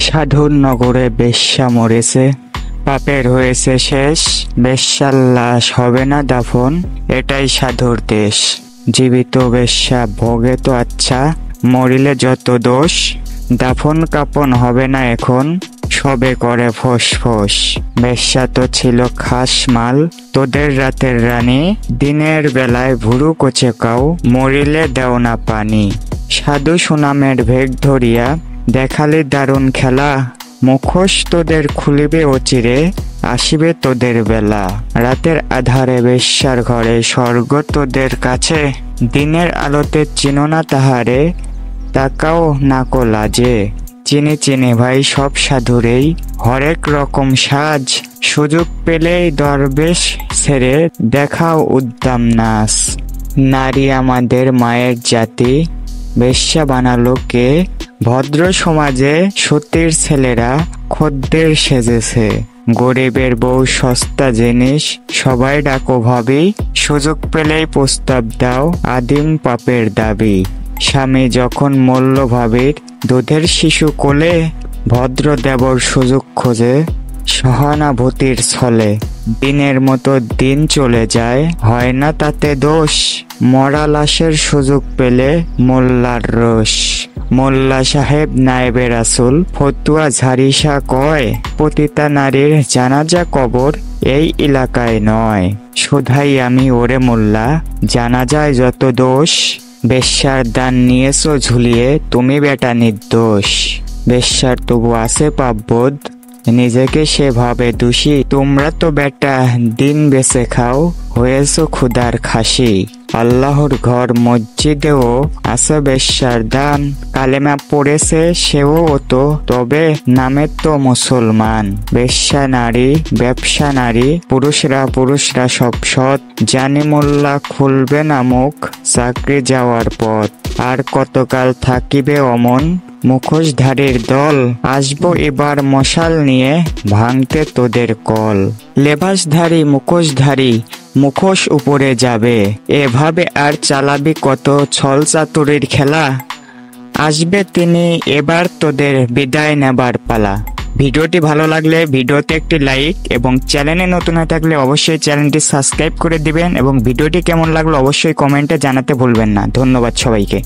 সাধুর নগরে বেশ্যা মরেছে, পাপের হয়েছে শেষ, বেশ্যার লাশ হবে না দাফন, এটাই সাধুর দেশ। জীবিত বেশ্যা ভোগে তো আচ্ছা, মরিলে যত দোষ, দাফন কাপন হবে না এখন, সবে করে ফোঁস ফোঁস। বেশ্যা তো ছিল খাস মাল, তোদের রাতের রানী, দিনের বেলায় ভুরু কোচে কাও, মরিলে দেও না পানি। সাধু সুনামের ভেগ ধরিয়া দেখালে দারুণ খেলা, মুখোশ তোদের খুলিবে অচিরে, আসিবে তোদের বেলা। রাতের আধারে বেশ্যার ঘরে স্বর্গ তোদের কাছে, দিনের আলোতে চিনো না তাহারে, তাকাও নাকো লাজে। চিনি চিনি ভাই সব সাধুরেই, হরেক রকম সাজ, সুযোগ পেলেই দরবেশ ছেড়ে দেখাও উদ্দাম নাচ। নারী আমাদের মায়ের জাতি, বেশ্যা বানালো কে? ভদ্র সমাজে সতীর ছেলেরা খদ্দের সেজেছে, গরিবের বউ সস্তা জিনিস, সবাই ডাকো ভাবি, সুযোগ পেলেই প্রস্তাব দাও, আদিম পাপের দাবি। স্বামী যখন মল্ল ভাবির দুধের শিশু কোলে, ভদ্র দেবর সুযোগ খোঁজে সহানুভূতির ছলে। দিনের মতো দিন চলে যায়, হয় না তাতে দোষ, মরা লাশের সুযোগ পেলে মোল্লার রোষ। মোল্লা সাহেব নায়েবে রাসূল ফতুয়া ঝারিসা কয়, পতিতা নারীর জানাজা কবর এই এলাকায় নয়। শুধাই আমি ওরে মোল্লা, জানাজায় যত দোষ, বেশ্যার দান নিয়েছো ঝুলিয়ে তুমি বেটা নির্দোষ। বেশ্যার তবু আছে পাপবোধ, নিজেকে সেভাবে দোষী, তোমরা তো বেটা দিন বেঁচে খাও, হয়েছো ক্ষুধার খাসি। আল্লাহর ঘর মসজিদেও আছে বেশ্যার দান, কালেমা পড়েছে সেও তো, তবে নামে তো মুসলমান। বেশ্যা নারী ব্যবসা নারী, পুরুষরা সব সৎ, জানি মোল্লা খুলবে না মুখ, চাকরি যাওয়ার পথ। আর কতকাল থাকিবে অমন মুখোশধারীর দল, আসবো এবার মশাল নিয়ে ভাঙতে তোদের কল। লেবাসধারী মুখোশধারী মুখোশ উপরে যাবে, এভাবে আর চালাবি কত ছল চাতুরির খেলা, আসবে তিনি এবার তোদের বিদায় নেবার পালা। ভিডিওটি ভালো লাগলে ভিডিওতে একটি লাইক এবং চ্যানেলে নতুন হয়ে থাকলে অবশ্যই চ্যানেলটি সাবস্ক্রাইব করে দিবেন এবং ভিডিওটি কেমন লাগলো অবশ্যই কমেন্টে জানাতে ভুলবেন না। ধন্যবাদ সবাইকে।